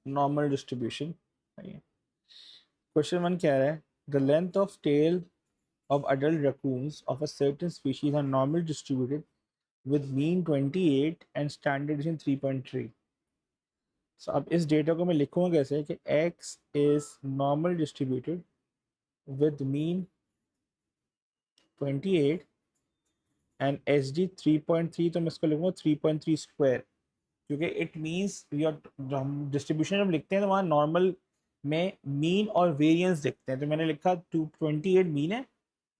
Normal distribution. Question 1 कह रहा है the length of tail of adult raccoons of a certain species are normally distributed with mean 28 and standard deviation 3.3. So अब इस data को मैं लिखूंगा कैसे कि x is normal distributed with mean 28 and SD 3.3, तो मैं इसको लिखूंगा 3.3 स्क्वायर, क्योंकि इट मींस हम डिस्ट्रीब्यूशन जब लिखते हैं तो वहाँ नॉर्मल में मीन और वेरिएंस देखते हैं, तो मैंने लिखा 228 मीन है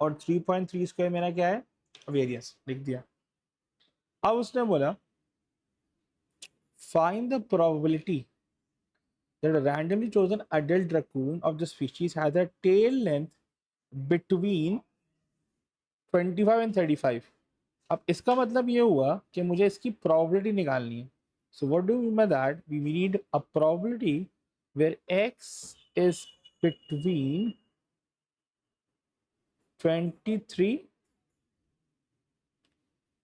और 3.3 स्क्वायर मेरा क्या है, वेरिएंस लिख दिया। अब उसने बोला find the probability that a randomly chosen adult raccoon of the species has a tail length between 25 and 35। अब इसका मतलब ये हुआ कि मुझे इसकी प्रोबेबिलिटी निकालनी है। So what do mean by that, we need a probability where x is between 23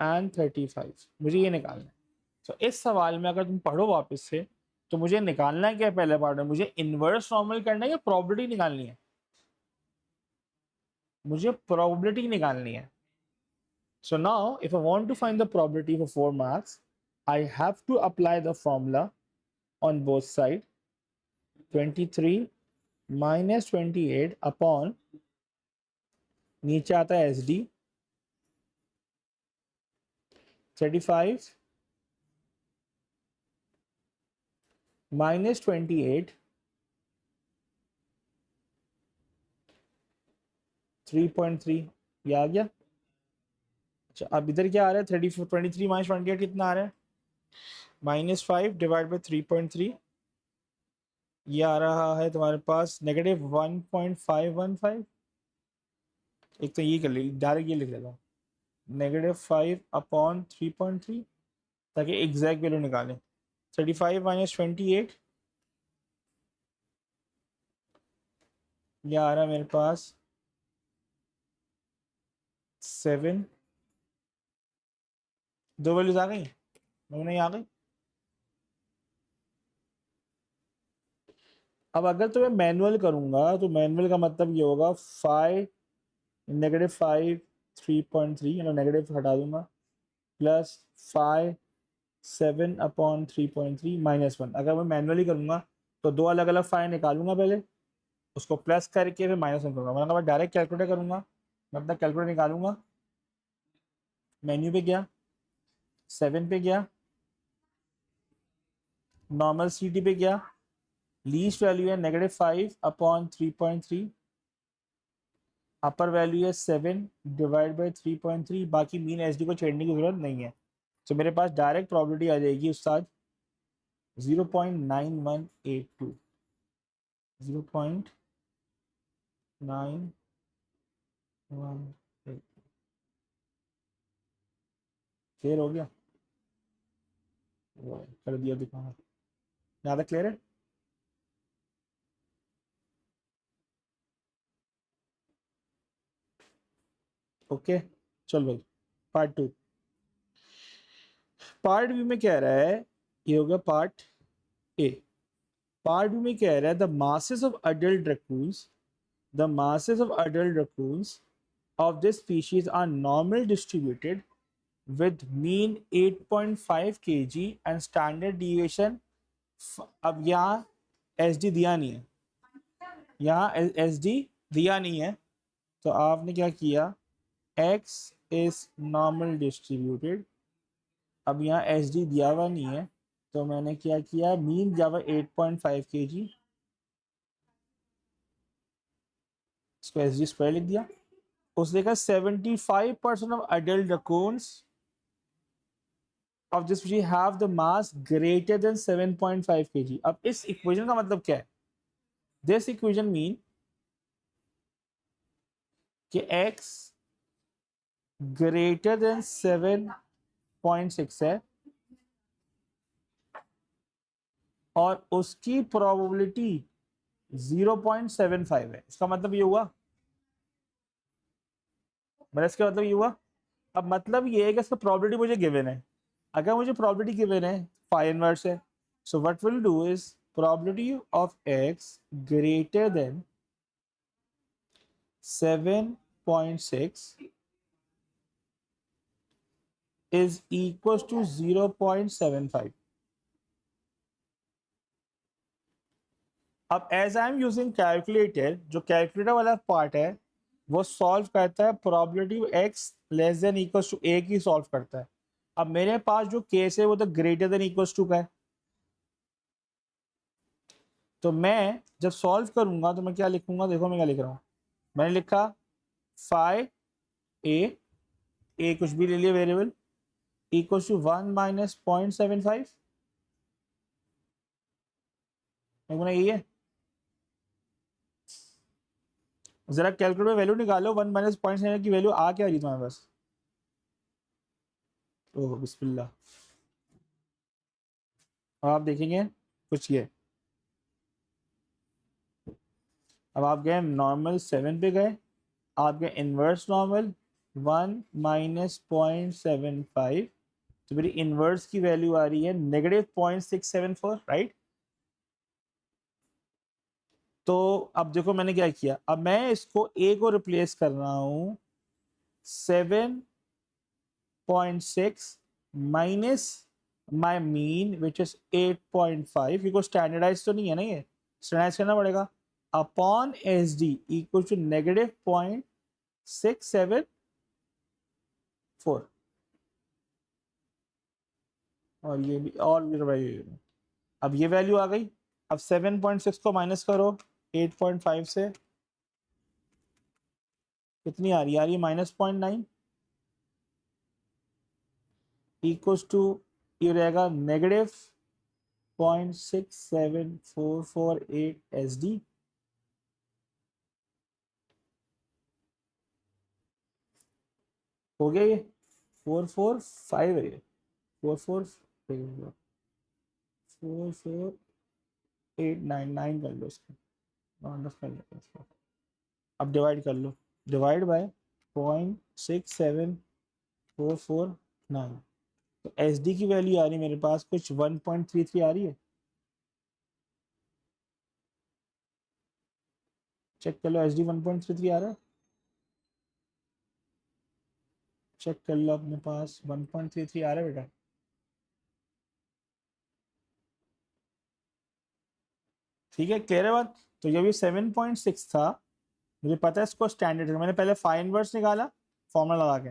and 35, मुझे ये निकालना है। तो इस सवाल में अगर तुम पढ़ो वापस से तो मुझे निकालना है क्या, पहले पार्ट में मुझे इनवर्स नॉर्मल करना है या प्रोबेबिलिटी निकालनी है, मुझे प्रोबेबिलिटी निकालनी है। So now if I want to find the probability for 4 marks, I have to apply the formula on both sides, 23 minus 28 upon नीचे आता है SD 35 minus 28 3.3, ये आ गया। अच्छा अब इधर क्या आ रहा है, 23 माइनस 28 कितना आ रहा है, -5 डिवाइड बाई 3.3, ये आ रहा है तुम्हारे पास -1.515। एक तो ये कर ले, डायरेक्ट ये लिख लेता हूँ, -5 अपॉन 3.3 ताकि एग्जैक्ट वैल्यू निकालें। 35 माइनस 28, यह आ रहा है मेरे पास 7, दो वैल्यूज आ गई, नहीं आ गई। अब अगर तो मैं मैनुअल करूंगा तो मैनुअल का मतलब ये होगा 5 -5 3.3, नेगेटिव हटा दूंगा, प्लस 5 7 अपॉन 3.3 -1। अगर मैं मैनुअली करूंगा तो दो अलग अलग 5 निकालूंगा, पहले उसको प्लस करके फिर -1 करूंगा, मतलब मैं डायरेक्ट कैलकुलेटर करूंगा, मैं अपना कैलकुलेटर निकालूंगा, मेन्यू पे गया, 7 पे गया, नॉर्मल सी पे गया, लीस्ट वैल्यू है -5 अपॉन 3.3, अपर वैल्यू है 7 डिवाइड बाई 3.3, बाकी मीन एसडी को छेड़ने की जरूरत नहीं है। तो मेरे पास डायरेक्ट प्रॉबिलिटी आ जाएगी उस्ताद 0.9182, 0.918, क्लियर हो गया, कर दिया दिखाना, ज़्यादा क्लियर है। ओके चल भाई, पार्ट 2। पार्ट बी में कह रहा है, ये हो गया पार्ट ए। पार्ट बी में कह रहा है the masses of adult raccoons, the masses of adult raccoons of this species are normal distributed with mean 8.5 kg and standard deviation। अब यहाँ SD दिया नहीं है, यहाँ SD दिया नहीं है, तो आपने क्या किया, X is normal distributed, अब यहाँ SD दिया हुआ नहीं है, तो मैंने क्या किया, मीन दिया हुआ 8.5 kg, इसको SD स्क्वायर लिख दिया। उसने कहा 75% of adult raccoons of this species have the mass greater than 7.5 kg। अब इस इक्वेशन का मतलब क्या है, दिस इक्वेशन मीन कि x ग्रेटर देन 7.6 है और उसकी प्रोबेबिलिटी 0.75 है। इसका मतलब ये हुआ, मेरा इसका मतलब ये हुआ। अब मतलब ये है कि इसका प्रोबेबिलिटी मुझे गिवन है, अगर मुझे प्रोबेबिलिटी गिवन है फाई इनवर्स है, so what will do is probability of x greater than 7.6 is equals to 0.75. अब as I am using calculator, जो कैलकुलेटर वाला पार्ट है वो सॉल्व करता है probability X less than equals to A की सॉल्व करता है। अब मेरे पास जो केस है वो तो ग्रेटर देन इक्वल्स टू का है, तो मैं जब सॉल्व करूंगा तो मैं क्या लिखूंगा, देखो मैं क्या लिख रहा हूँ, मैंने लिखा फाइव ए कुछ भी ले लिया वेरिएबल इक्वल्स टू 1 माइनस 0.75, यही है। जरा कैलकुलेटर में वैल्यू निकालो, 1 माइनस 0.7 की वैल्यू आ क्या रही तुम्हारे पास? ओह बिस्मिल्लाह। अब आप देखेंगे कुछ ये, अब आप गए नॉर्मल 7 पे गए, आप गए इनवर्स नॉर्मल 1 माइनस 0.75, तो मेरी इनवर्स की वैल्यू आ रही है -0.674, राइट। तो अब देखो मैंने क्या किया, अब मैं इसको ए को रिप्लेस कर रहा हूँ 7.6 minus my mean which is 8.5, क्योंकि स्टैंडर्डाइज तो नहीं है ना, ये स्टैंडर्डाइज करना पड़ेगा, upon S D equal to -0.674। और ये भी और भी भाई, अब ये वैल्यू आ गई। अब 7.6 को माइनस करो 8.5 से, कितनी आ रही है? -0.9 इक्वल्स टू, ये रहेगा -0.6744 एस डी। हो गया ये 445 है, ये 44899 कर लो इसको, राउंड ऑफ कर लो इसको। अब डिवाइड कर लो, डिवाइड बाय 0.67449, तो एस डी की वैल्यू आ रही है मेरे पास कुछ 1.33 आ रही है। चेक कर लो, एस डी 1.33 आ रहा है, चेक कर लो अपने पास 1.33 आ रहा है बेटा। ठीक है, क्लियर है बात। तो जब ये 7.6 था, मुझे पता है इसको स्टैंडर्ड है, मैंने पहले फाइव इनवर्स निकाला फॉर्मूला लगा के,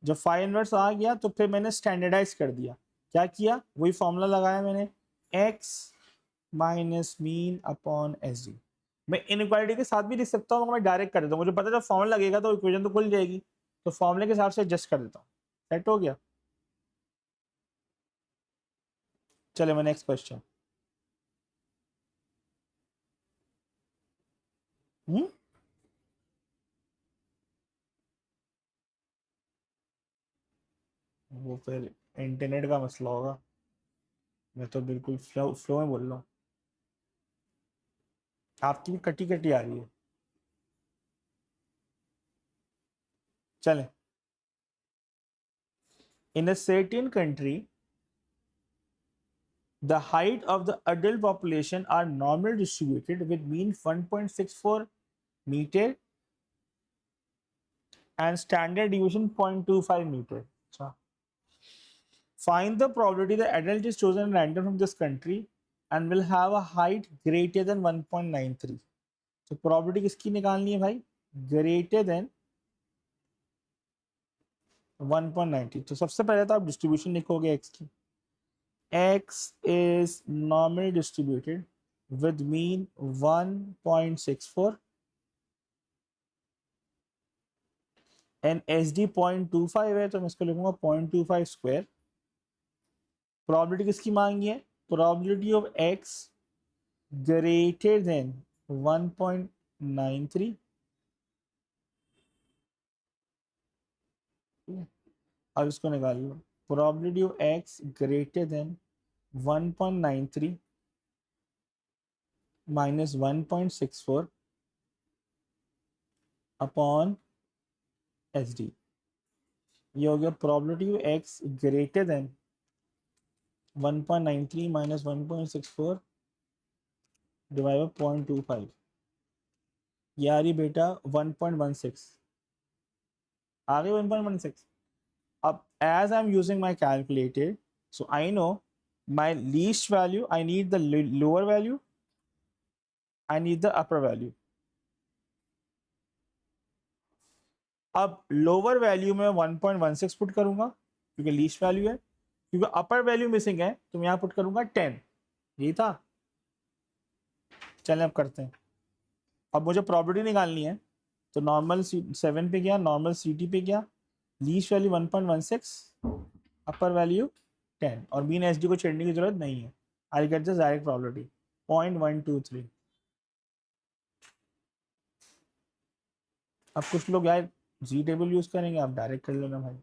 जब फाइव इनवर्स आ गया तो फिर मैंने स्टैंडर्डाइज कर दिया। क्या किया? वही फॉर्मूला लगाया मैंने, x minus mean upon S D. मैं इनइक्वालिटी के साथ भी लिख सकता हूँ, मैं डायरेक्ट कर देता हूँ, मुझे पता है जब फॉर्मूला लगेगा तो इक्वेशन तो खुल जाएगी, तो फॉर्मूले के हिसाब से एडजस्ट कर देता हूँ। सेट हो गया। चले मैं नेक्स्ट क्वेश्चन। वो फिर इंटरनेट का मसला होगा, मैं तो बिल्कुल फ्लो फ्लो में बोल रहा हूँ, आपकी भी कटी कटी आ रही है। चले, in a certain country the height of the adult population are normally distributed with mean 1.64 meter and standard deviation 0.25 meter. अच्छा, find the probability the adult is chosen random from this country and will have a height greater than 1.93. तो probability किसकी निकालनी है भाई? greater than 1.90। तो सबसे पहले तो आप डिस्ट्रीब्यूशन लिखोगे x की, x is normally distributed with mean 1.64 and S D 0.25 है, तो मैं इसको लिखूंगा 0.25 स्क्वायर। प्रोबेबिलिटी किसकी मांगी है? Probability of X greater than 1.93। अब इसको निकाल लो, probability of X greater than 1.93 minus 1.64 upon S D. ये हो गया probability of X greater than 1.93 minus 1.64 divide by 0.25, ये आ रही बेटा 1.16, आ गई 1.16। अब as I'm using my calculator, so I know my least value, I need the lower value, I need the upper value. अब lower value में 1.16 put करूंगा क्योंकि least value है, क्योंकि अपर वैल्यू मिसिंग है तो मैं यहाँ पुट करूंगा 10। यही था। चलें अब करते हैं। अब मुझे प्रॉपर्टी निकालनी है, तो नॉर्मल 7 पे गया, नॉर्मल CT पे गया, लीस्ट वैल्यू 1.16, अपर वैल्यू 10, और मीन SD को छेड़ने की जरूरत नहीं है। I get this direct property 0.123। अब कुछ लोग यार जी टेबल यूज करेंगे, आप डायरेक्ट कर लेना भाई।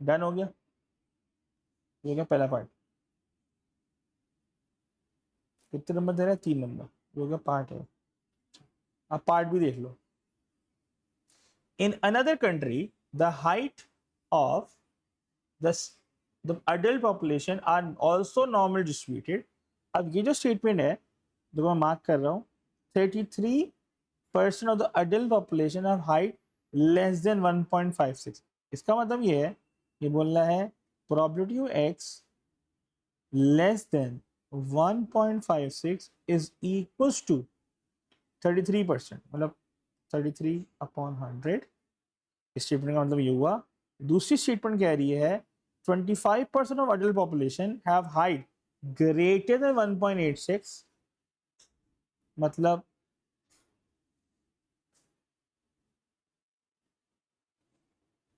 डन हो गया, ये क्या पहला पार्ट, कितने नंबर दे रहा है, 3 नंबर, ये हो गया पार्ट है। अब पार्ट भी देख लो। In another country the height of the adult population are also normal distributed। अब ये जो स्टेटमेंट है जो मैं मार्क कर रहा हूँ, 33% of the adult population have height less than 1.56। इसका मतलब ये है, ये बोल रहा है probability x less than 1.56 is equals to 33%, मतलब 33/100। स्टेटमेंट का मतलब ये हुआ। दूसरी स्टेटमेंट कह रही है 25% of adult population have height greater then 1.86, मतलब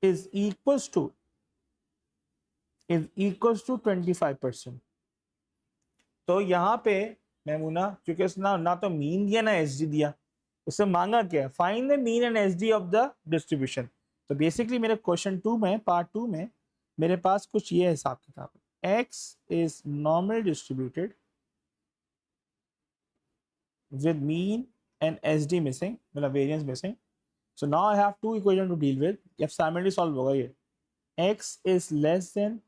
इज इक्वल्स टू 25%। तो यहाँ पे मैमूना, क्योंकि उसने ना तो मीन दिया ना SD दिया, उससे मांगा क्या, find the mean and SD of the distribution. तो बेसिकली मेरे क्वेश्चन 2 में, पार्ट 2 में मेरे पास कुछ ये हिसाब किताब है। X is normal distributed with mean and SD missing, मतलब variance missing। So now I have two equations to deal with। अब simultaneously solve होगा ये। X is less than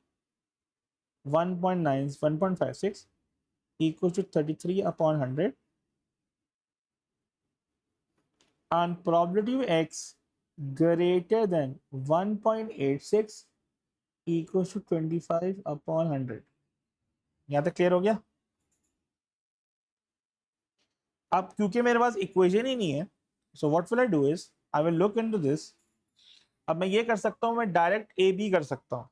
1.56 equals to 33/100, and probability of X greater than 1.86 equals to 25/100। यहाँ तक clear हो गया। अब क्योंकि मेरे पास इक्वेशन ही नहीं है, so what will I do is I will look into this. अब मैं ये कर सकता हूँ, मैं डायरेक्ट AB कर सकता हूँ।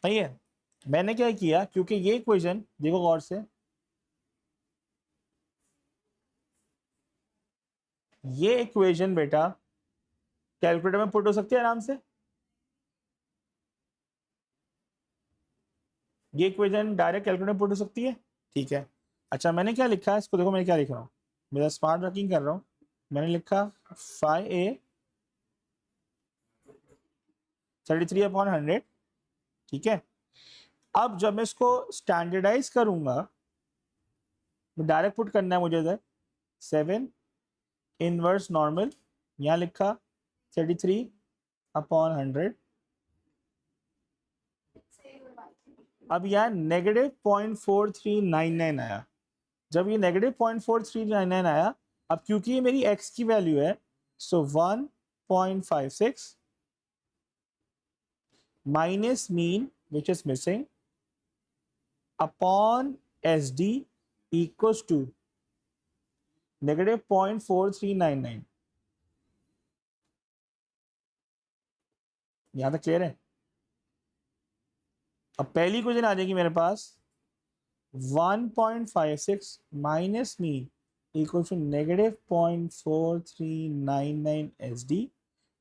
सही है, मैंने क्या किया, क्योंकि ये इक्वेशन देखो गौर से, ये इक्वेशन बेटा कैलकुलेटर में पुट हो सकती है आराम से। ये इक्वेशन डायरेक्ट कैलकुलेटर में पुट हो सकती है, ठीक है। अच्छा मैंने क्या लिखा है, इसको देखो मैं क्या लिख रहा हूँ, मेरा स्मार्ट वर्किंग कर रहा हूँ। मैंने लिखा फाइ A 33/100, ठीक है। अब जब मैं इसको स्टैंडर्डाइज करूंगा, डायरेक्ट पुट करना है मुझे इधर 7 इनवर्स नॉर्मल, यहाँ लिखा 33/100। अब यहाँ -0.4399 आया। जब ये -0.4399 आया, अब क्योंकि ये मेरी x की वैल्यू है, so 1.56 minus mean which is missing upon SD equals to -0.4399। यहां तक क्लियर है। अब पहली क्वेश्चन आ जाएगी मेरे पास 1.56 minus mean equal to -0.4399 SD।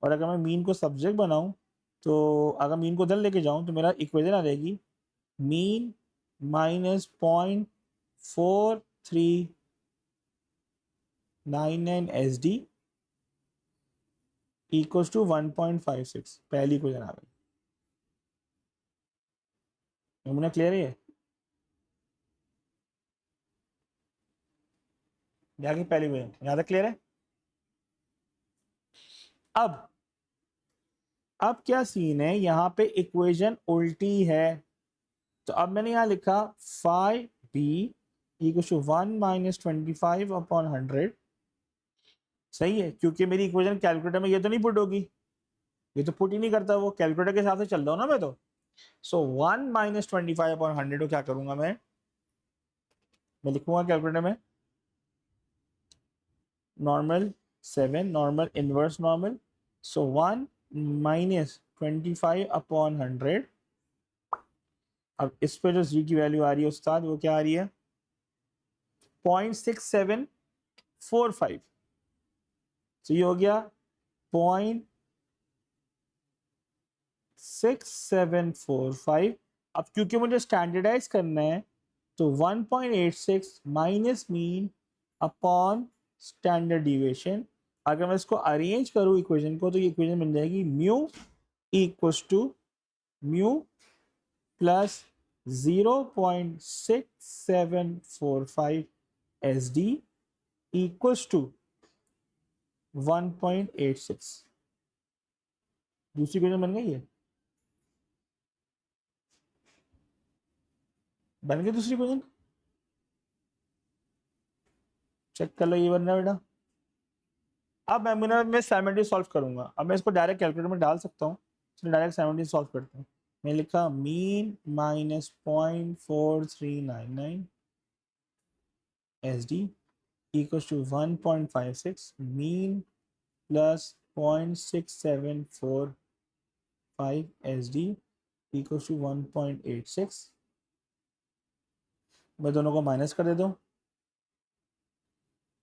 और अगर मैं मीन को सब्जेक्ट बनाऊं, तो अगर मीन को उधर लेके जाऊं तो मेरा इक्वेशन आ जाएगी mean minus 0.4399 SD equals to 1.56। पहली इक्वेशन आ गई। नमूना क्लियर है। यहाँ की पहली इक्वेशन यहाँ तक क्लियर है। अब अब क्या सीन है, यहाँ पे इक्वेशन उल्टी है, तो अब मैंने यहाँ लिखा फाइव बी इक्वल टू 1 - 25/100। सही है, क्योंकि मेरी इक्वेशन कैलकुलेटर में ये तो नहीं पुट होगी, ये तो पुट ही नहीं करता, वो कैलकुलेटर के हिसाब से चल रहा हूँ ना मैं तो। सो 1 - 25/100 को क्या करूंगा मैं लिखूंगा कैलकुलेटर में नॉर्मल 7, नॉर्मल इनवर्स नॉर्मल। सो 1 - 25/100। अब इस पे जो जी की वैल्यू आ रही है उस्ताद, वो क्या आ रही है, 0.6745। तो ये हो गया 0.6745। अब क्योंकि मुझे स्टैंडर्डाइज करना है, तो 1.86 minus mean upon standard deviation. अगर मैं इसको अरेंज करूँ इक्वेशन को, तो ये इक्वेशन बन जाएगी mu equals to mu plus 0.6745 S D equals to 1.86। दूसरी इक्वेशन बन गई है, बन गई दूसरी इक्वेशन, चेक कर लो ये बनना बेटा। अब मैं साइमल्टेनियस सॉल्व करूंगा, अब मैं इसको डायरेक्ट कैलकुलेटर में डाल सकता हूँ, इसलिए डायरेक्ट साइमल्टेनियस सॉल्व करते हैं। मैं लिखा mean minus 0.4399 S D equal to 1.56 mean plus 0.6745 S D equal to 1.86। मैं दोनों को माइनस कर देता हूँ,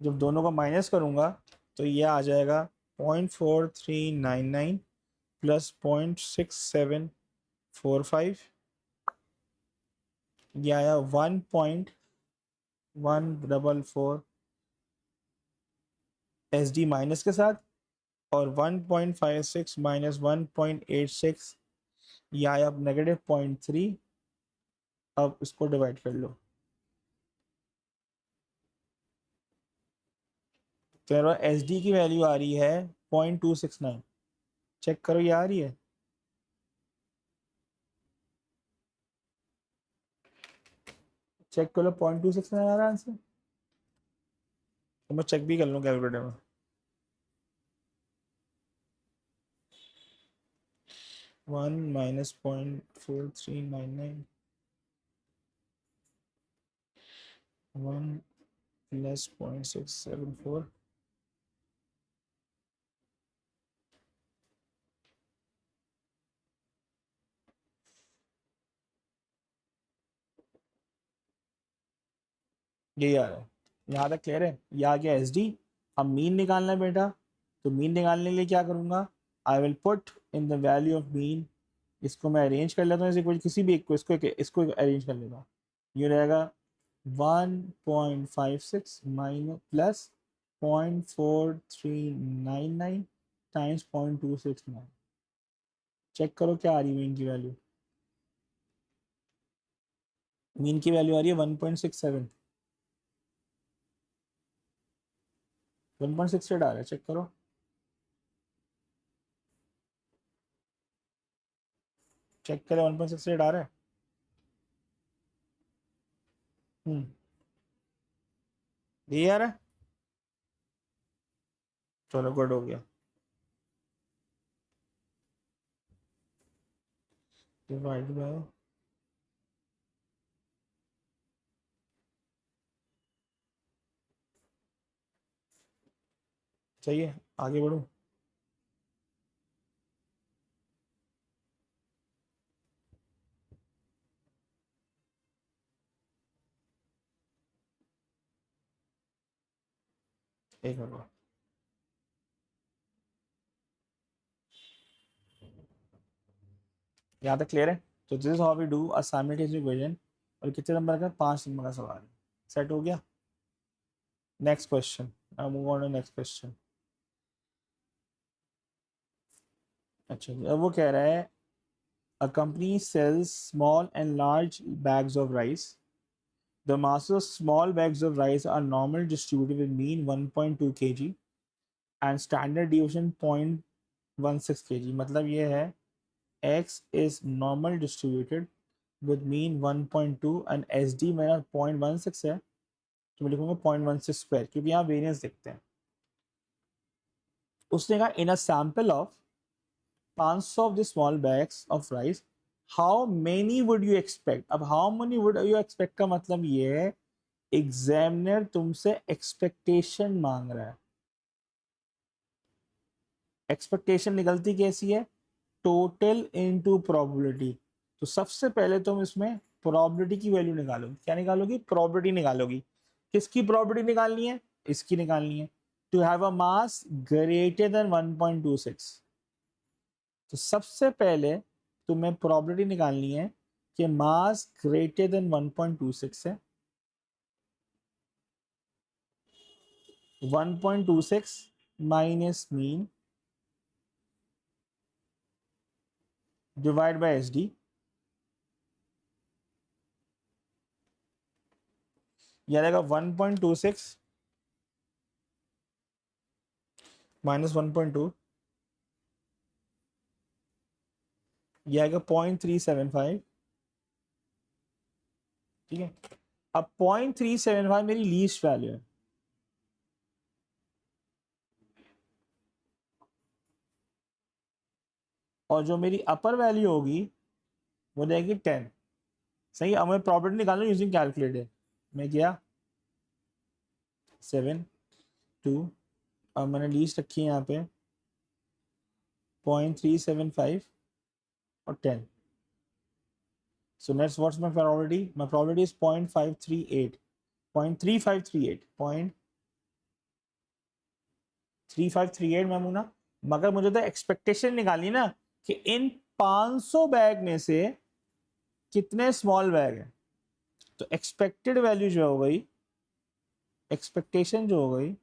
जब दोनों को माइनस करूँगा तो ये आ जाएगा 0.4399 प्लस 0.6745, ये आया 1.144 एस डी माइनस के साथ, और 1.56 माइनस 1.86 ये आया अब -0.3। अब इसको डिवाइड कर लो, तो एस डी की वैल्यू आ रही है 0.269। चेक करो ये आ रही है, चेक कर लो 0.269 आ रहा है आंसर। तो मैं चेक भी कर लूँ कैलकुलेटर में। 1 माइनस 0.4399 1 प्लस 0.674। यही आ रहा है, यहाँ तक क्लियर है, ये आ गया एस डी। अब मीन निकालना है बेटा, तो मीन निकालने के लिए क्या करूँगा, I will put in the value of mean. इसको मैं अरेंज कर लेता हूँ, इसे कोई किसी भी एक को, इसको अरेंज कर लेता हूँ। ये रहेगा 1.56 माइनस प्लस 0.4399 टाइम्स 0.269। चेक करो क्या आ रही है मीन की वैल्यू, मीन की वैल्यू आ रही है 1.67, 1.68 आ रहा है, चेक करो। चेक करें 1.68 आ रहा है। ये आ रहा है, चलो गुड हो गया। डिवाइड बाय सही है, आगे बढ़ूँ। एक मिनट, यहाँ तक क्लियर है। तो this is how we do a simultaneous equation. और कितने नंबर का, 5 नंबर का सवाल है। सेट हो गया। Next question, now move on to next question. अच्छा जी, अब वो कह रहा है a company sells small and large bags of rice. The masses of small bags of rice are normally distributed with mean 1.2 kg and standard deviation 16 kg, मतलब ये है x is normal distributed with mean 1.2 and SD मेरा 0.16 है, तो मैं लिखूंगा 0.16 square, क्योंकि यहाँ वेरिएंस देखते हैं। उसने कहा in a sample of 500 of the small bags of rice how many would you expect. अब how many would you expect का मतलब ये है एग्जामिनर तुमसे एक्सपेक्टेशन मांग रहा है। एक्सपेक्टेशन निकलती कैसी है, टोटल इनटू प्रोबेबिलिटी। तो सबसे पहले तुम इसमें प्रोबेबिलिटी की वैल्यू निकालोगी। क्या निकालोगी, प्रोबेबिलिटी निकालोगी। किसकी प्रोबेबिलिटी निकालनी है, इसकी निकालनी है। To have a mass greater than 1.26। तो सबसे पहले तुम्हें प्रोबेबिलिटी निकालनी है कि मास ग्रेटर देन 1.26 है। 1.26 minus mean divide by SD, यह रहेगा 1.26 माइनस 1.2, यह आएगा 0.375। ठीक है, अब 0.375 मेरी लीस्ट वैल्यू है, और जो मेरी अपर वैल्यू होगी वो रहेगी 10। सही, अब मैं प्रॉपर्टी निकालूँ यूजिंग कैलकुलेटर। मैं किया 7 2, अब मैंने लीस्ट रखी है यहाँ पे 0.375 और 10। So next what's my probability, my probability is 0.538, 0.3538 मैं मुना। मगर मुझे तो एक्सपेक्टेशन निकालनी ना कि इन 500 बैग में से कितने स्मॉल बैग हैं। तो एक्सपेक्टेड वैल्यू जो हो गई, एक्सपेक्टेशन जो हो गई,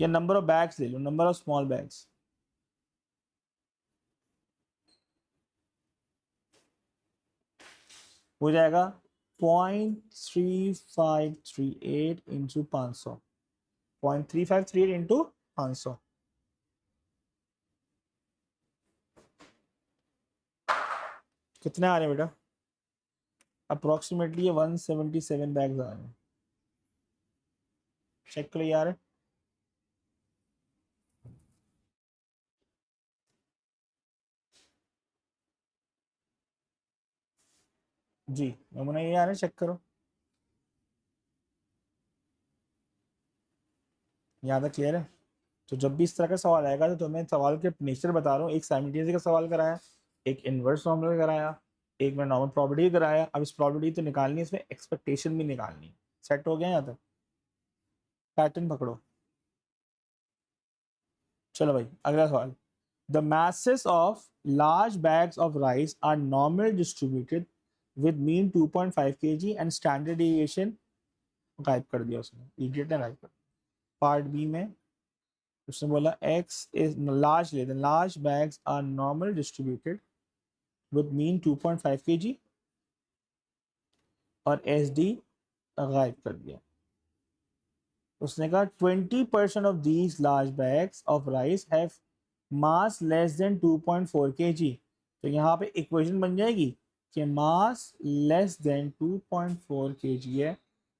या नंबर ऑफ बैग्स ले लो, नंबर ऑफ स्मॉल बैग्स, हो जाएगा 0.3538 इंटू 500, 0.3538 इंटू 500। कितने आ रहे हैं बेटा, अप्रोक्सीमेटली 177 बैग्स आ रहे हैं। चेक करो यार, जी नमूना ये आ रहा है, चेक करो। यहाँ तक क्लियर है। तो जब भी इस तरह का सवाल आएगा तो तुम्हें सवाल के नेचर बता रहा हूँ। एक साइमल्टेनियसली का सवाल कराया, एक इनवर्स नॉर्मल कराया, एक मैं नॉर्मल प्रॉपर्टी कराया। अब इस प्रॉपर्टी तो निकालनी है, इसमें एक्सपेक्टेशन भी निकालनी है। सेट हो गया यहाँ तक, पैटर्न पकड़ो। चलो भाई अगला सवाल। The masses of large bags of rice are normally distributed with mean 2.5 kg and standard deviation गायब कर दिया उसने, इडियट ने गायब कर। पार्ट बी में उसने बोला x is large, ले large bags are normally distributed with mean 2.5 kg और SD गायब कर दिया। उसने कहा 20% of these large bags of rice have mass less than 2.4 kg। तो यहाँ पे इक्वेशन बन जाएगी कि मास लेस देन 2.4 kg है,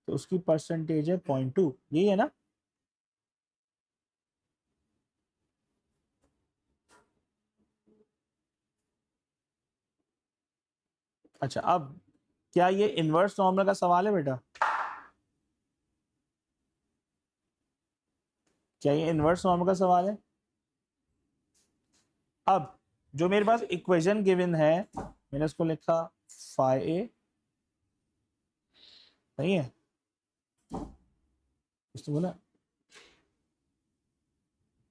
तो उसकी परसेंटेज है 0.2, यही है ना। अच्छा, अब क्या ये इनवर्स नॉर्मल का सवाल है बेटा, क्या ये इनवर्स नॉर्मल का सवाल है। अब जो मेरे पास इक्वेशन गिवन है, मैंने उसको लिखा फाई ए, नहीं है इसको बोला,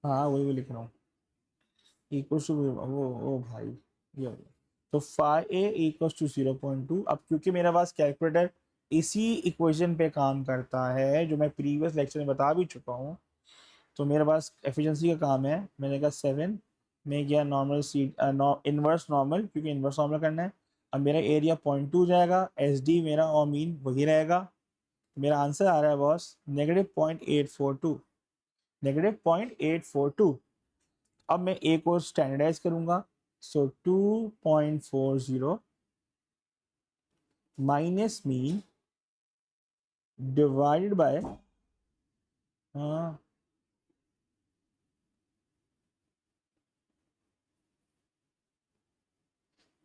हाँ वही लिख रहा हूँ, इक्वल टू वो ओ भाई ये हो गया। तो फाई ए इक्वल टू 0.2। अब क्योंकि मेरे पास कैलकुलेटर इसी इक्वेशन पे काम करता है जो मैं प्रीवियस लेक्चर में बता भी चुका हूँ, तो मेरे पास एफिशिएंसी का काम है। मैंने कहा 7 में गया नॉर्मल सीट इनवर्स नॉर्मल, क्योंकि इनवर्स नॉर्मल करना है। अब मेरा एरिया 0.2 जाएगा, एस डी मेरा और मीन वही रहेगा। मेरा आंसर आ रहा है बॉस -0.842, -0.842। अब मैं एक और स्टैंडर्डाइज करूंगा, सो 2.40 माइनस मीन डिवाइडेड बाय, हाँ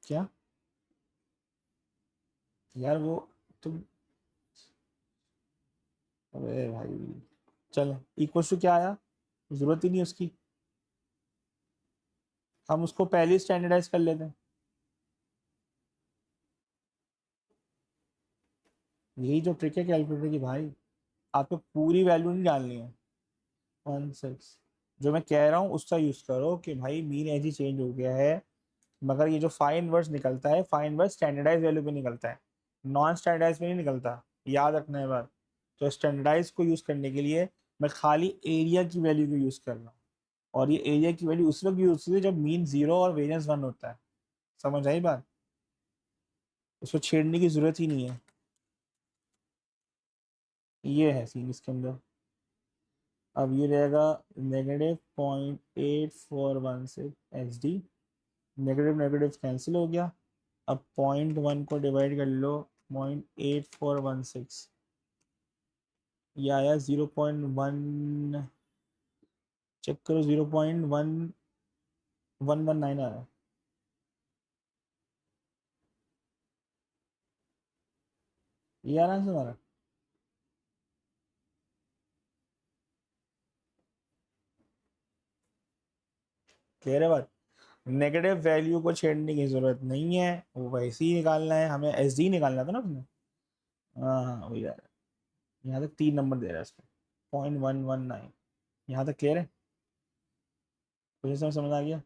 क्या यार वो तुम, अरे भाई चल इक्वल टू क्या आया, जरूरत ही नहीं उसकी, हम उसको पहले ही स्टैंडर्डाइज कर लेते हैं। यही जो ट्रिक है कैलकुलेटर की भाई, आपको पूरी वैल्यू नहीं डालनी है। 1.6 जो मैं कह रहा हूँ उसका यूज करो कि भाई मीन एज ही चेंज हो गया है, मगर ये जो फाइन वर्स निकलता है, फाइन वर्स स्टैंडर्डाइज वैल्यू पे निकलता है, नॉन स्टैंडर्डाइज पे नहीं निकलता, याद रखना है बात। तो स्टैंडर्डाइज को यूज करने के लिए मैं खाली एरिया की वैल्यू को यूज कर रहा हूँ, और ये एरिया की वैल्यू उस वक्त यूज होती है जब मीन 0 और वेरियंस 1 होता है। समझ आई बात, उसको छेड़ने की जरूरत ही नहीं है। ये है सीन इसके अंदर। अब ये रहेगा -0.8416 नेगेटिव नेगेटिव कैंसिल हो गया। अब 0.1 को डिवाइड कर लो 0.8416, ये आया 0.1, चेक करो 0.1119 आ रहा है। ये आराम से हमारा क्लियर है बात। नेगेटिव वैल्यू को छेड़ने की जरूरत नहीं है, वो वैसे ही निकालना है, हमें एस डी निकालना था ना उसने। हाँ हाँ वही आ रहा है। यहाँ तक 3 नंबर दे रहा है इसको, 0.119। यहाँ तक क्लियर है, कुछ समझ आ गया।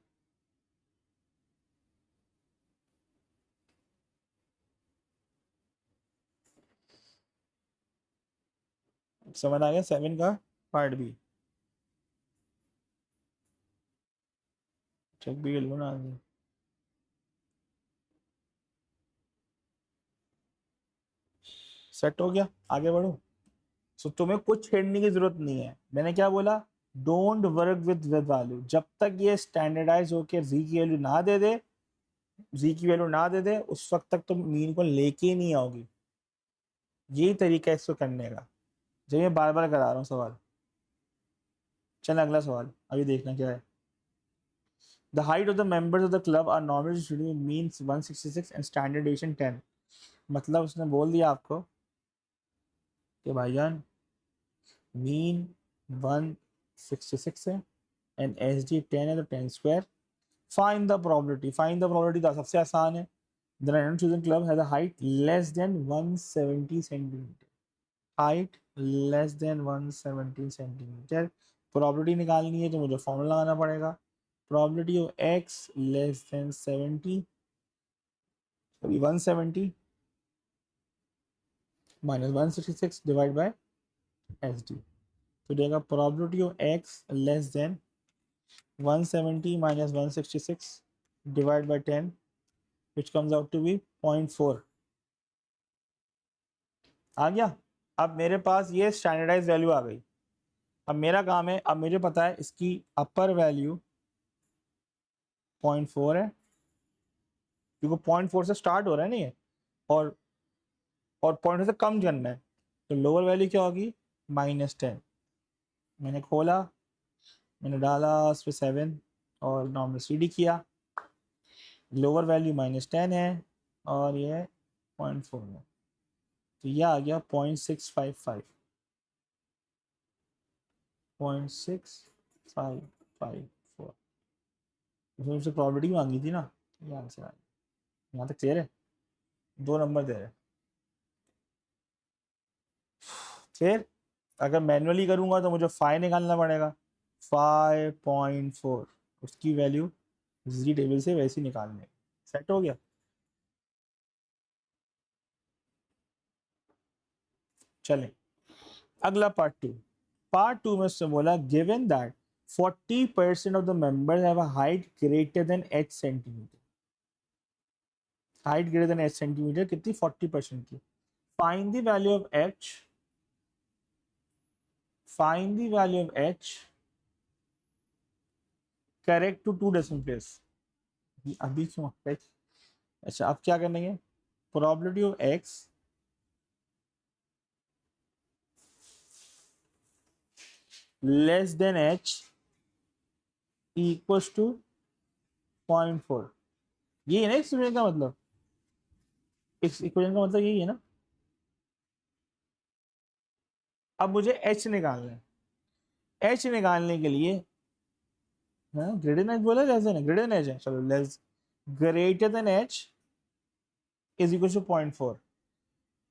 समझ आ गया 7 का पार्ट भी, चेक भी कर लो ना। सेट हो गया, आगे बढ़ो। सो तुम्हें कुछ छेड़ने की जरूरत नहीं है, मैंने क्या बोला, डोंट वर्क विद वैल्यू, जब तक ये स्टैंडर्डाइज होकर जी की वैल्यू ना दे दे, जी की वैल्यू ना दे दे उस वक्त तक तुम मीन को लेके ही नहीं आओगी। यही तरीका है इसको करने का, जो मैं बार बार करा रहा हूँ सवाल। चल अगला सवाल अभी देखना क्या है। The height of the members of the club are normal distributed means 166 and standard deviation 10। मतलब उसने बोल दिया आपको कि भाईजान मीन 166 है एंड एस डी 10 है, तो 10 square. Find the probability, find the probability तो सबसे आसान है। The random chosen club has a height less than 170 centimetre, height less than 170 centimetre. Probability निकालनी है तो मुझे फॉर्मूला लगाना पड़ेगा, probability of X less then 70, sorry 170 minus 166 divide by S D, तो देगा probability of X less then 170 minus 166 divided by 10, which comes out to be 0.4। आ गया। अब मेरे पास ये स्टैंडर्डाइज वैल्यू आ गई। अब मेरा काम है, अब मुझे पता है इसकी अपर वैल्यू 0.4 है, क्योंकि 0.4 से स्टार्ट हो रहा है ना ये, और और 0.4 से कम करना है, तो लोअर वैल्यू क्या होगी, -10। मैंने खोला, मैंने डाला उस पर 7 और नॉर्मल सी डी किया, लोअर वैल्यू -10 है और ये 0.4 है, तो यह आ गया 0.655, 0.6554। उसने मुझसे प्रॉपर्टी मांगी थी ना, ये आंसर आया। यहाँ तक क्लियर है, 2 नंबर दे रहे। फिर अगर मैनुअली करूंगा तो मुझे फाइव निकालना पड़ेगा, 5.4, उसकी वैल्यू जी टेबल से वैसे ही निकालने। सेट हो गया। चलें अगला पार्ट 2 में उससे बोला given that 40% of the members have a height greater than 8 centimetre, height greater than 8 centimetre कितनी, 40% की। Find the value of H, find the value of H correct to 2 decimal place. अभी क्यों correct? अच्छा, अब क्या करेंगे, probability of X less than H equals to 0.4। ये है ना इक्वेशन का मतलब, इस इक्वेशन का मतलब यही है ना। अब मुझे एच निकालना है, एच निकालने के लिए, हाँ ग्रेटर देन एच बोला, less than greater than H है, चलो less greater than H is equal to 0.4।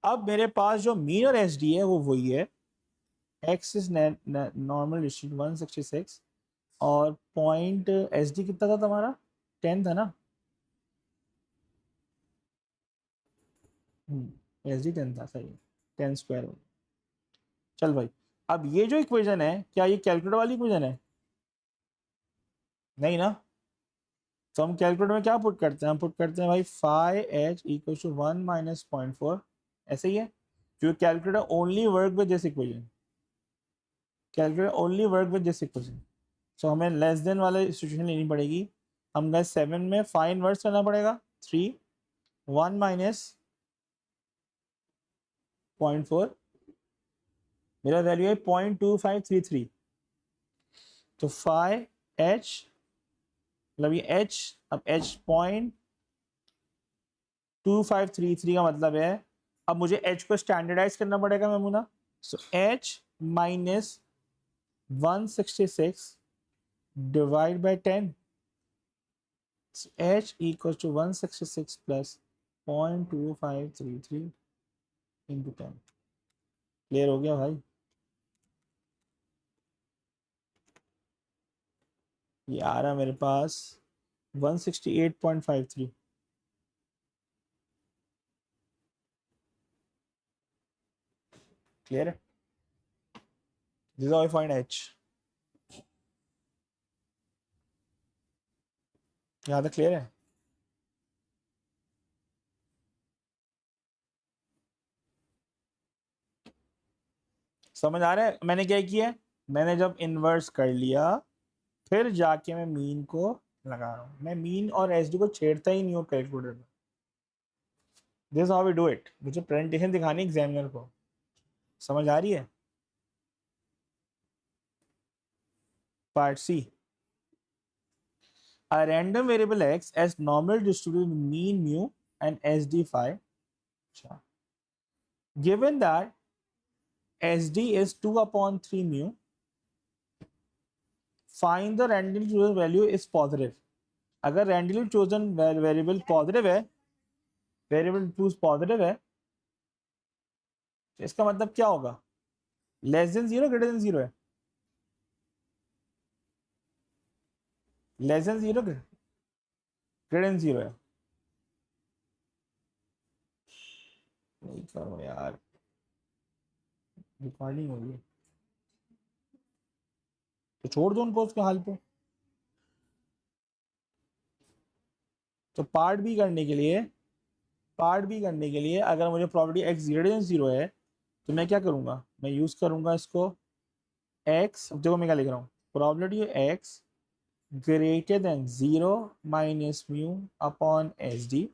अब मेरे पास जो मीन और एच डी है वो वही है, एक्स इज नॉर्मल डिस्ट्रीब्यूशन 166, और पॉइंट एच डी कितना था तुम्हारा, 10 था ना। एच डी 10 था, सही है, 10 स्क्वायर हो। चल भाई, अब ये जो इक्वेशन है, क्या ये कैलकुलेटर वाली इक्वेशन है? नहीं ना। तो हम कैलकुलेटर में क्या पुट करते हैं, हम पुट करते हैं भाई फाइव एच इक्वल टू 1 - 0.4, ऐसे ही है। जो calculator only work with this equation, calculator only work with this equation. So हमें लेस देन वाला सिचुएशन लेनी पड़ेगी। हम गए 7 में, फाइव इनवर्स करना पड़ेगा, 3 1 - 0.4, मेरा वैल्यू है 0.2533। तो फाइव एच, मतलब ये एच, अब एच 0.2533 का मतलब है, अब मुझे एच को स्टैंडर्डाइज करना पड़ेगा Memuna. So H minus 166 divide by 10, H equal to 166 plus 0.2533 into 10। Clear हो गया भाई? ये आ रहा मेरे पास 168.53। क्लियर है? This is how I find H. यहाँ तक क्लियर है? समझ आ रहा है मैंने क्या किया है? मैंने जब इन्वर्स कर लिया, फिर जाके मैं मीन को लगा रहा हूँ। मैं मीन और एच डी को छेड़ता ही नहीं हूँ कैलकुलेटर में। This how we do it. मुझे प्रेजेंटेशन दिखानी एग्जामिनर को, समझ आ रही है? Part C, a random variable x as normal distributed mean mu and sd phi, given that sd is 2/3 mu, find the randomly chosen value is positive। अगर randomly chosen variable positive है, variable choose positive है, तो इसका मतलब क्या होगा, less than zero greater than zero है, less than zero greater than zero है। नहीं करो यार, रिकॉर्डिंग हो रही है तो छोड़ दो उनको उसके हाल पे। तो पार्ट बी करने के लिए, पार्ट बी करने के लिए अगर मुझे property x greater than zero है, तो मैं क्या करूंगा, मैं यूज करूंगा इसको, एक्स, देखो मैं क्या लिख रहा हूँ, property x greater than zero minus mu upon S D.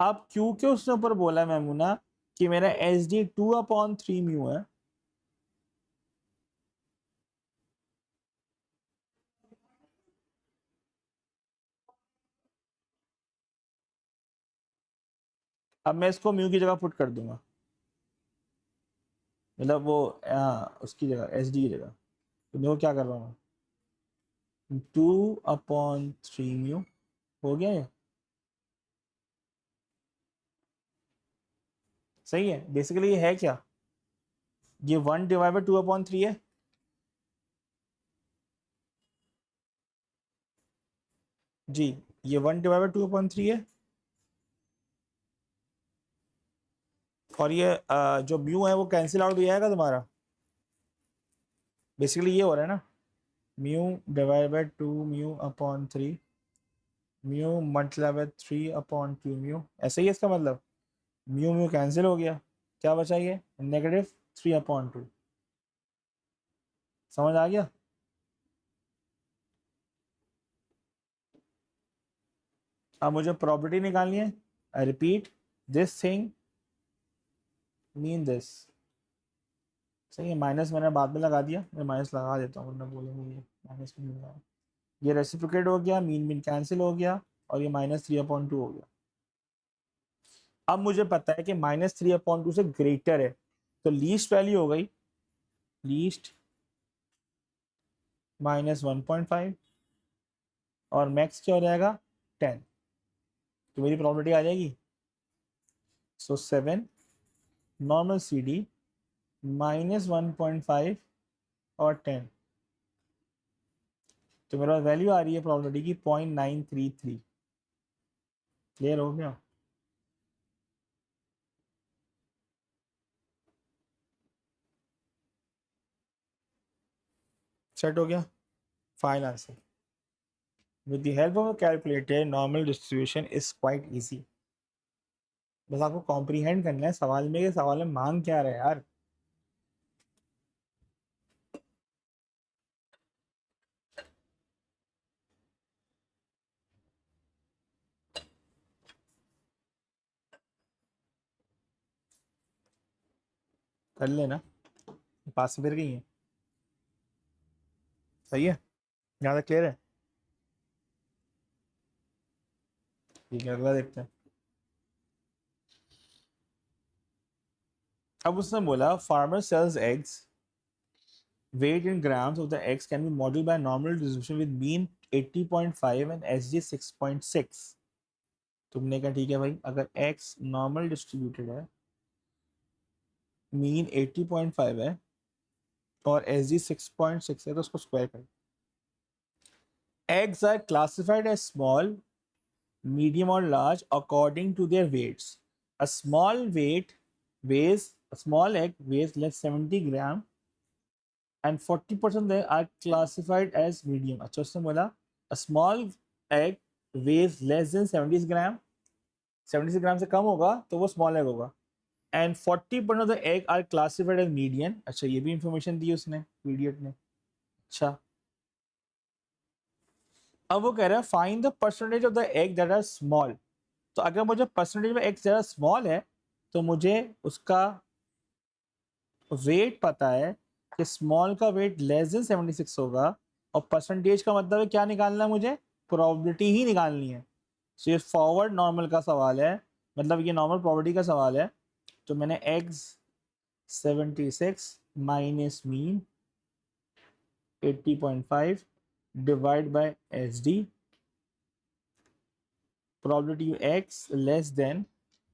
अब क्योंकि उसने ऊपर बोला मैमूना कि मेरा एस डी 2/3 म्यू है, अब मैं इसको म्यू की जगह पुट कर दूंगा, मतलब वो उसकी जगह एस डी की जगह। तो देखो क्या कर रहा हूँ, 2/3 म्यू हो गया ये, सही है। बेसिकली ये है क्या, ये 1/2/3 है। जी, ये 1/2/3 है, और ये जो म्यू है वो कैंसिल आउट हो जाएगा तुम्हारा। बेसिकली ये हो रहा है ना, mu divide by 2 mu upon 3 mu मतलब है 3/2 म्यू, ऐसे ही है इसका मतलब। म्यू म्यू कैंसिल हो गया, क्या बचा ये -3/2। समझ आ गया? अब मुझे प्रॉपर्टी निकालनी है। I repeat, this thing mean this. सही है, माइनस मैंने बाद में लगा दिया, मैं माइनस लगा देता हूँ वरना बोलेंगे ये माइनस में लगा। ये रेसिप्रोकेट हो गया, मीन मीन कैंसिल हो गया, और ये -3/2 हो गया। अब मुझे पता है कि -3/2 से ग्रेटर है, तो लीस्ट वैल्यू हो गई लीस्ट -1.5, और मैक्स क्या हो जाएगा 10। तो मेरी प्रॉपर्टी आ जाएगी। सो 7 नॉर्मल सी डी -1.5 और 10, तो मेरा वैल्यू आ रही है प्रॉपर्टी की 0.933। क्लियर हो गया? सेट हो गया। Final answer with the help of a calculator normal distribution is quite easy। बस आपको कॉम्प्रीहेंड करना है सवाल में कि सवाल में मांग क्या रहा है यार। कर लेना, पास से फिर गई है। सही है, यहाँ तक क्लियर है? ठीक है, अगला देखते हैं। अब उसने बोला farmer sells eggs, weight in grams of the eggs can be modeled by normal distribution with mean 80.5 and SG 6.6। तुमने कहा ठीक है भाई, अगर x नॉर्मल डिस्ट्रीब्यूटेड है, मीन 80.5 है और SG 6.6 है, तो उसको स्क्वायर कर। Eggs are classified as small, medium or large according to their weights. A small a small egg weighs less 70 gram and 40% they are classified as medium। अच्छा उसने बोला a small egg weighs less than 70 ग्राम, 70 ग्राम से कम होगा तो वो small egg होगा, and 40% of the egg are classified as median. अच्छा ये भी इंफॉर्मेशन दी उसने पीडीएफ ने। अच्छा अब वो कह रहा है find the percentage of the egg that are small. तो अगर मुझे परसेंटेज में एग ज़्यादा स्मॉल है तो मुझे उसका वेट पता है कि स्मॉल का वेट लेस देन 76 होगा, और परसेंटेज का मतलब है क्या निकालना है मुझे, प्रोबेबिलिटी ही निकालनी है। सो ये फॉरवर्ड नॉर्मल का सवाल है, मतलब ये नॉर्मल प्रोबेबिलिटी का सवाल है। तो मैंने eggs 76 minus mean 80.5 divide by S D, probability X less then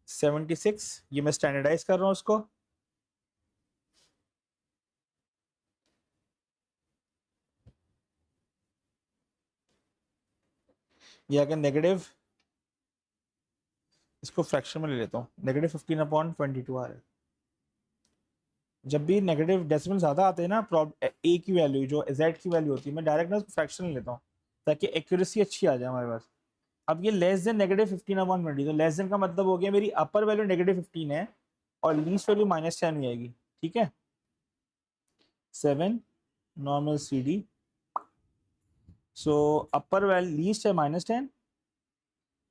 76, ये मैं स्टैंडर्डाइज कर रहा हूँ उसको। ये अगर नेगेटिव, इसको फ्रैक्शन में ले लेता हूँ, -15/22 आ रहा है। जब भी नेगेटिव डेसिमल ज़्यादा आते हैं ना, ए की वैल्यू जो जेड की वैल्यू होती है, मैं डायरेक्ट ना उसको फ्रैक्शन ले लेता हूँ ताकि एक्यूरेसी अच्छी आ जाए हमारे पास। अब ये लेस देन -15/20, तो लेस देन का मतलब हो गया मेरी अपर वैल्यू -15 है और लीस्ट वैल्यू -10 हो जाएगी। ठीक है, 7 नॉर्मल सी डी, सो अपर वैल्यू लीस्ट है -10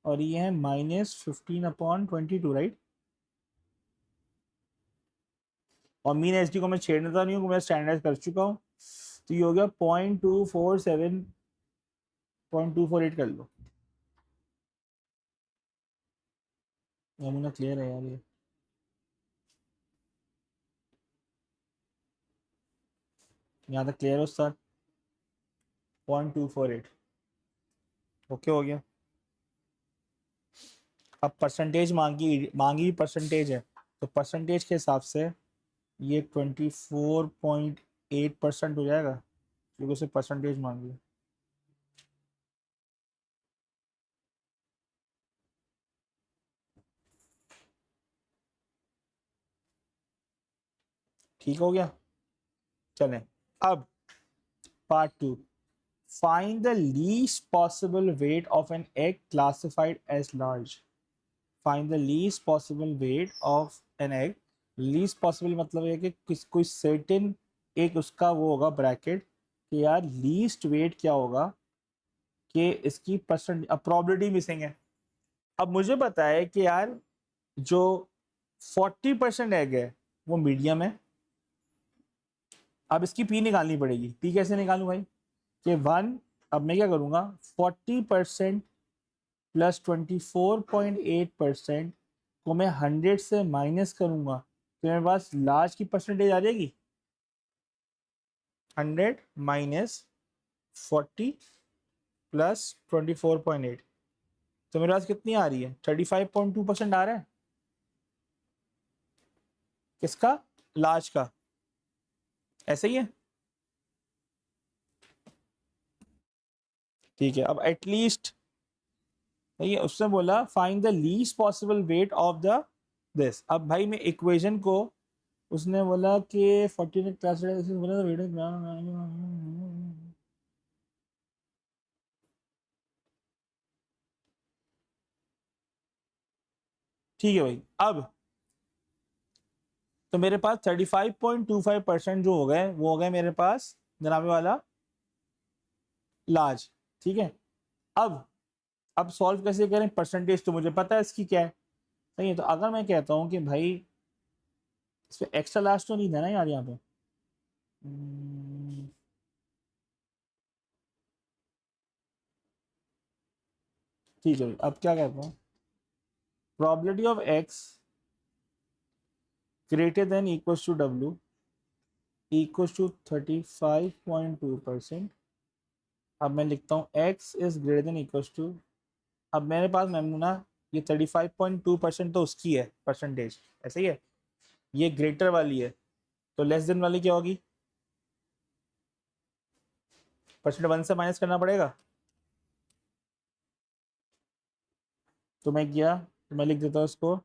और ये है -15/22, राइट। और मीन एच डी को मैं छेड़ता नहीं हूँ, मैं स्टैंडर्डाइज कर चुका हूँ। तो ये हो गया 0.247 0.248 कर लो। यमुना क्लियर है यार ये? यहाँ तक क्लियर हो सर? 0.248 ओके हो गया। अब परसेंटेज मांगी मांगी परसेंटेज है, तो परसेंटेज के हिसाब से ये 24.8% हो जाएगा, क्योंकि उसे परसेंटेज मांगी। ठीक हो गया। चलें अब part 2। find the least possible weight of an egg classified as large. Find the least possible weight of an egg. Least possible मतलब है कि कोई सर्टेन एक उसका वो होगा ब्रैकेट कि यार लीस्ट वेट क्या होगा कि इसकी परसेंट, अब प्रोबेबिलिटी मिसिंग है। अब मुझे पता है कि यार जो 40% एग है वो मीडियम है। अब इसकी पी निकालनी पड़ेगी। पी कैसे निकालूं भाई कि 1, अब मैं क्या करूंगा 40% प्लस 24.8% को मैं 100 से माइनस करूंगा तो मेरे पास लार्ज की परसेंटेज आ जाएगी 100 माइनस 40 प्लस 24.8, तो मेरे पास कितनी आ रही है 35.2% आ रहा है किसका, लार्ज का। ऐसे ही है, ठीक है। अब एटलीस्ट ठीक है, उसने बोला find the least possible weight of the this. अब भाई मैं इक्वेशन को, उसने बोला कि 40 क्लास बोला वेट, ठीक है भाई। अब तो मेरे पास 35.25% जो हो गए वो हो गए मेरे पास जनाबे वाला लार्ज, ठीक है। अब सॉल्व कैसे करें, परसेंटेज तो मुझे पता है इसकी क्या है, सही है। तो अगर मैं कहता हूँ कि भाई इस पे एक्स्ट्रा लार्ज तो नहीं था ना यार यहाँ पे, ठीक है। अब क्या कहता हूँ probability of X greater than equals to W equals to 35.2%। अब मैं लिखता हूँ X is greater than equals to, अब मेरे पास मैमूना ये 35.2% तो उसकी है परसेंटेज, ऐसे ही है। ये ग्रेटर वाली है तो लेस देन वाली क्या होगी, परसेंट 1 से माइनस करना पड़ेगा। तो मैं किया, तो मैं लिख देता हूँ उसको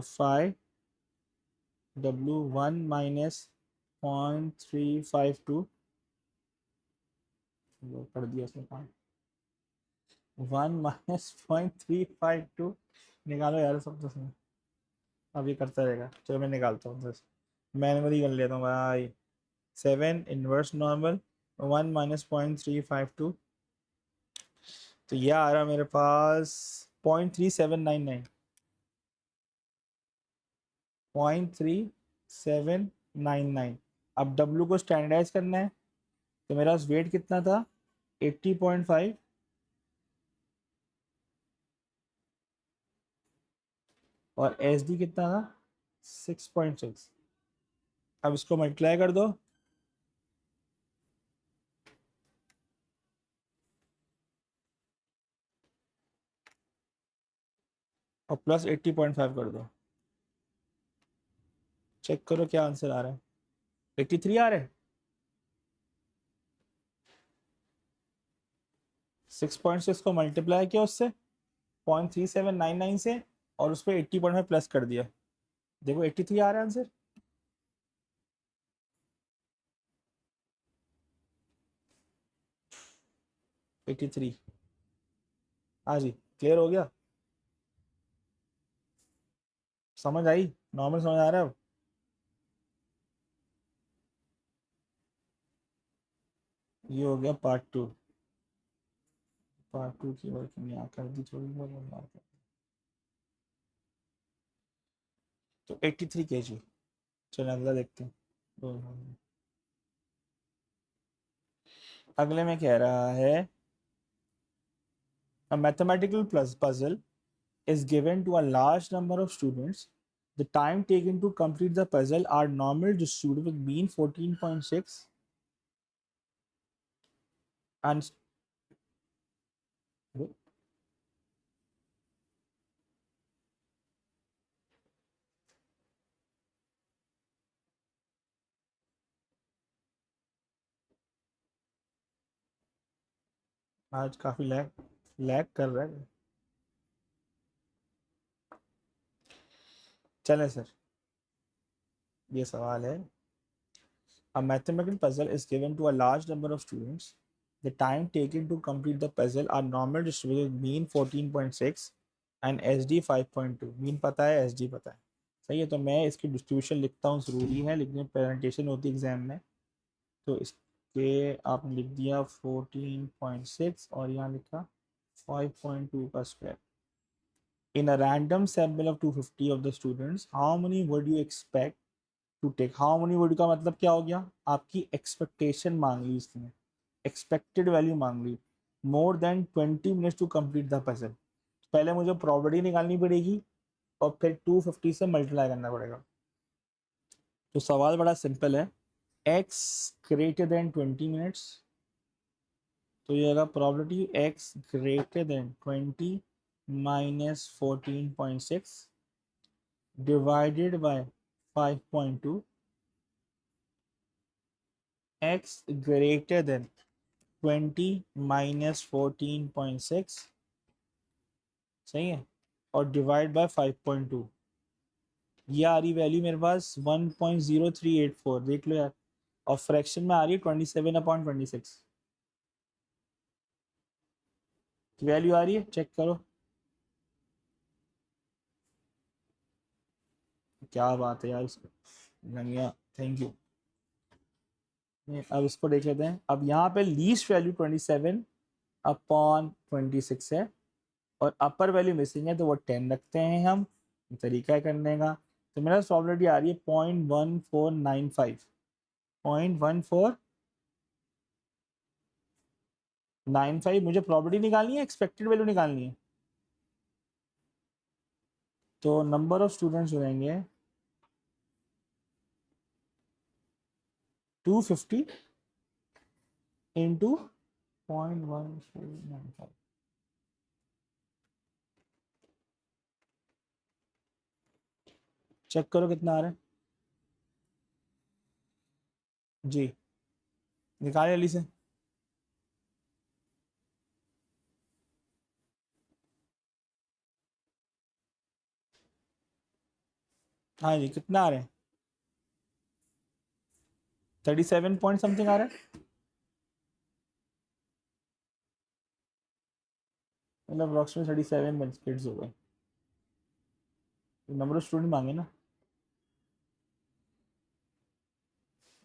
5W1 माइनस 0.352, कर दिया उसने काम, 1 माइनस 0.352 निकालो यार सब तो उसमें। अब ये करता रहेगा, चलो मैं निकालता हूँ बस, मैनुअली कर लेता हूँ भाई। 7 इनवर्स नॉर्मल 1 माइनस 0.352, तो यह आ रहा मेरे पास 0.3799, 0.3799। अब डब्लू को स्टैंडर्डाइज करना है तो मेरा वेट कितना था 80.5 और एस डी कितना था 6.6। अब इसको मल्टीप्लाई कर दो, और प्लस 80.5 कर दो, चेक करो क्या आंसर आ रहा है। 83 आ रहा है, 6.6 को मल्टीप्लाई किया उससे 0.3799 से और उस पर 80.5 प्लस कर दिया, देखो 83 आ रहा है आंसर। 83, हाँ जी, क्लियर हो गया, समझ आई, नॉर्मल समझ आ रहा है अब। ये हो गया पार्ट 2। पार्ट 2 की वर्किंग यहाँ कर दी थोड़ी बहुत, तो 83 kg। चलो अगला देखते हैं। अगले में कह रहा है a mathematical plus puzzle is given to a large number of students. The time taken to complete the puzzle are normal distributed with mean 14.6 and आज काफी लैग लैग कर रहा है। चले सर, ये सवाल है, a mathematical puzzle is given to a large number of students. The time taken to complete the puzzle are normal distributed mean 14.6 and SD 5.2. Mean पता है, SD पता है, सही है। तो मैं इसकी डिस्ट्रीब्यूशन लिखता हूँ, ज़रूरी है लिखने, प्रेजेंटेशन होती है एग्जाम में। तो इसके आपने लिख दिया 14.6 और यहाँ लिखा 5.2 का square. In a random sample of 250 of the students, how many would you expect to take? How many would का मतलब क्या हो गया, आपकी एक्सपेक्टेशन मांग ली इसने, एक्सपेक्टेड वैल्यू मांग ली। More than 20 minutes to complete the puzzle. पहले मुझे प्रॉपर्टी निकालनी पड़ेगी और फिर 250 से मल्टीप्लाई करना पड़ेगा। तो सवाल बड़ा सिंपल है, x ग्रेटर देन 20 मिनट्स, तो ये होगा property x greater than 20 minus 14.6 divided by 5.2, x greater than 20 minus 14.6, सही है, और डिवाइड बाय 5.2। ये आ रही वैल्यू मेरे पास 1.0384, देख लो यार, और फ्रैक्शन में आ रही है 27/26 वैल्यू आ रही है, चेक करो। क्या बात है यार, इसको लंगिया, थैंक यू। अब इसको देख लेते हैं। अब यहाँ पे लीस्ट वैल्यू 27/26 है और अपर वैल्यू मिसिंग है, तो वो 10 रखते हैं हम, तरीका है करने का। तो मेरा प्रॉबिलिटी आ रही है 0.1495, 0.1495। मुझे प्रॉबिलिटी निकालनी है, एक्सपेक्टेड वैल्यू निकालनी है। तो नंबर ऑफ स्टूडेंट्स हो जाएंगे 250 इंटू 0.1495। चेक करो कितना आ रहा है जी, निकाले जल्दी से। हाँ जी, कितना आ रहा है? 37 पॉइंट समथिंग आ रहा है, मतलब अप्रॉक्सीमेट 37 किड्स हो गए। नंबर ऑफ स्टूडेंट मांगे ना,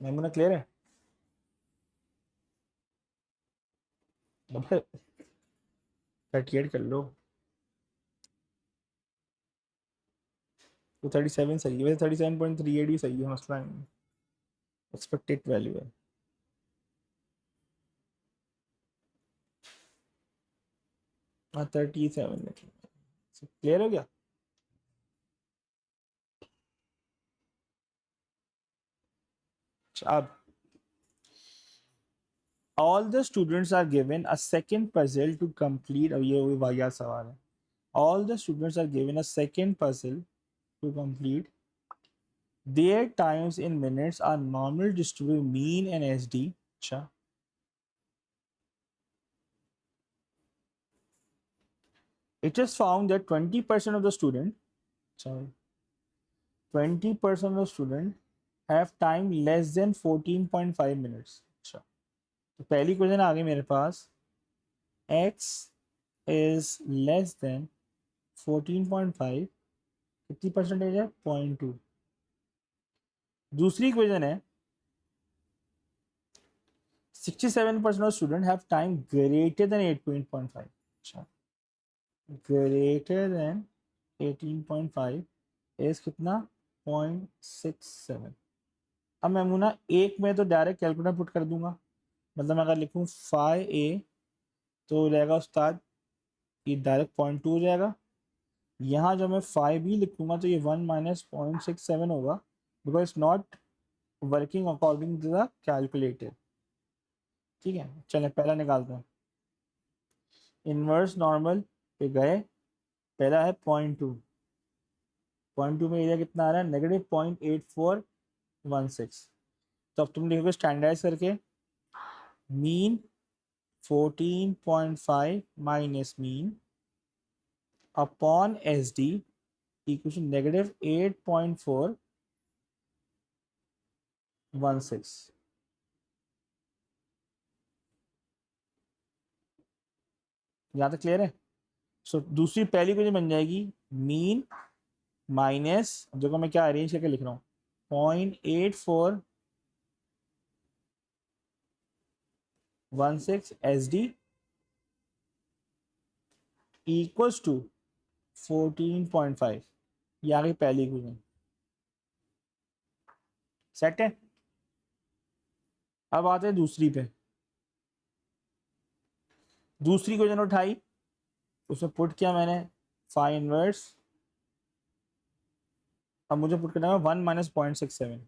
मैमूना क्लियर है? 38 कर लो, तो 37 सही है, वैसे 37.38 भी सही है, मसला नहीं, एक्सपेक्टेड वैल्यू है। हाँ 37, क्लियर हो गया। अब all the students are given a second puzzle to complete, अब ये वही वाहियात सवाल है। all the students are given a second puzzle to complete, their times in minutes are normal distributed mean and SD। अच्छा, it is found that 20% of the student, sorry, 20% of the student have time less than 14.5 minutes। अच्छा, तो पहली question आ गई मेरे पास, x is less than 14.5, कितनी percentage है, 0.2। दूसरी question है 67% of student have time greater than 18.5। अच्छा, ग्रेटर देन 18.5 इज कितना, 0.67। अब मैं मुना एक में तो डायरेक्ट कैलकुलेटर पुट कर दूंगा, मतलब मैं अगर लिखूँ 5a तो हो जाएगा उस्ताद, ये डायरेक्ट 0.2 हो जाएगा। यहाँ जो मैं 5b लिखूंगा तो ये 1 माइनस 0.67 होगा, because it's not working according to the calculator. ठीक है, चलें पहला निकालते हैं। इनवर्स नॉर्मल पे गए, पहला है 0.2, 0.2 में एरिया कितना आ रहा है, -0.8416। तो अब तुम लिखोगे स्टैंडर्डाइज करके, mean 14.5 minus mean upon S D equal to -8.416। यहाँ तक क्लियर है? सो दूसरी पहली क्वेश्चन बन जाएगी मीन माइनस, देखो मैं क्या अरेंज करके लिख रहा हूँ, 0.8416 SD इक्वल्स टू 14.5। ये आ गई पहली क्वेश्चन। सेट है? अब आते हैं दूसरी पे। दूसरी क्वेश्चन उठाई, उसमें पुट किया मैंने फाइ इनवर्स। अब मुझे पुट करना है 1 - 0.67।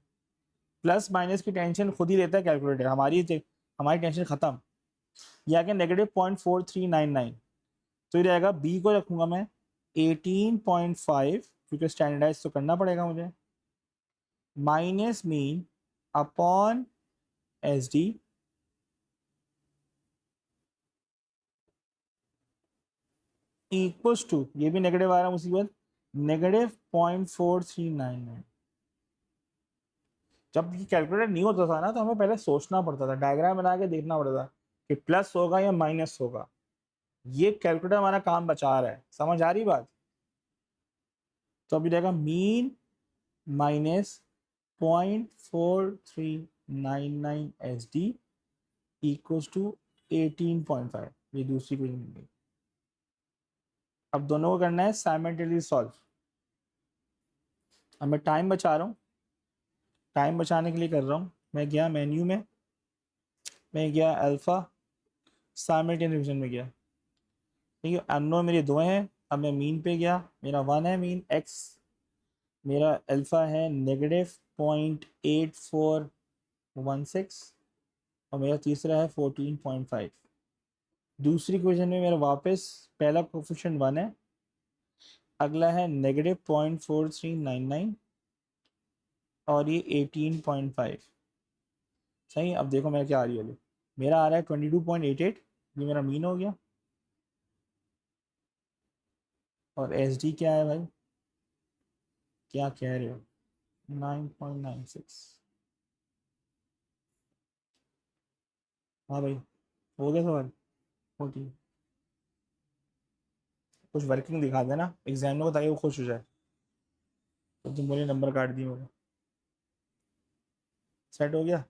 प्लस माइनस की टेंशन खुद ही लेता है कैलकुलेटर, हमारी टेंशन खत्म। ये आ गया -0.4399। तो ये रहेगा बी को रखूंगा मैं 18.5, क्योंकि स्टैंडर्डाइज तो करना पड़ेगा मुझे, minus mean upon S D equals to, ये भी नेगेटिव आ रहा है मुसीबत, -0.4399। जब ये कैलकुलेटर नहीं होता था ना, तो हमें पहले सोचना पड़ता था, डायग्राम बना के देखना पड़ता था कि प्लस होगा या माइनस होगा। ये कैलकुलेटर हमारा काम बचा रहा है। समझ आ रही बात? तो अभी रहेगा mean minus 0.4399 S D equals to 18.5। ये दूसरी क्वेश्चन बन गई। अब दोनों को करना है साइमल्टेनियसली सॉल्व। अब मैं टाइम बचा रहा हूँ, टाइम बचाने के लिए कर रहा हूँ। मैं गया मेन्यू में, मैं गया अल्फा, साइमल्टेनियस डिवीजन में गया, ठीक है। अननोन मेरे दो हैं। अब मैं मीन पे गया, मेरा 1 है मीन एक्स, मेरा अल्फा है -0.8416 और मेरा तीसरा है 14.5। दूसरी क्वेश्चन में मेरा वापस पहला कोफिशिएंट 1 है, अगला है -0.4399 और ये 18.5। सही। अब देखो मेरा क्या आ रही है, मेरा आ रहा है 22.88, ये मेरा मीन हो गया। और एस डी क्या है भाई, क्या कह रहे हो, 9.96। हाँ भाई, हो गया सवाल। 14। कुछ वर्किंग दिखा देना एग्जामिनर को ताकि वो खुश हो जाए। तो तुम बोले नंबर काट दिए मेरे। सेट हो गया?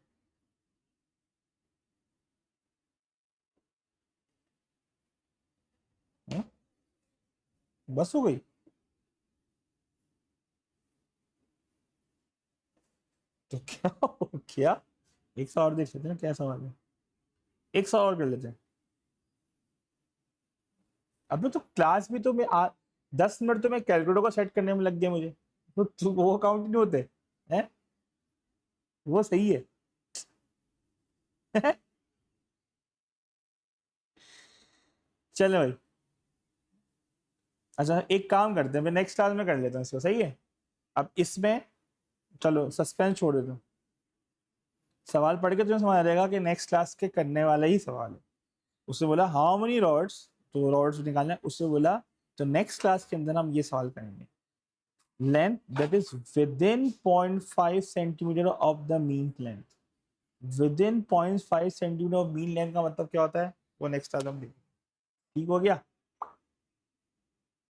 हाँ? बस हो गई? तो क्या हो गया? एक सवाल और देख लेते हैं ना, क्या सवाल है, एक सवाल और कर लेते हैं। अब तो क्लास भी तो 10 मिनट तो मैं कैलकुलेटर को सेट करने में लग गया मुझे, तो वो काउंट नहीं होते हैं? वो सही है। चले भाई। अच्छा एक काम करते हैं, मैं नेक्स्ट क्लास में कर लेता हूँ इसको, सही है। अब इसमें चलो सस्पेंस छोड़ देता हूँ, सवाल पढ़ के तुम्हें समझ आ जाएगा कि नेक्स्ट क्लास के करने वाला ही सवाल है। उससे बोला हाउ मेनी रॉड्स, तो रॉड्स निकालना है। उससे बोला तो नेक्स्ट क्लास के अंदर हम ये सवाल करेंगे, length that is with in 0.5 centimetre of the mean length. With in 0.5 centimetre of mean length का मतलब क्या होता है, वो नेक्स्ट क्लास हम देखेंगे। ठीक हो गया?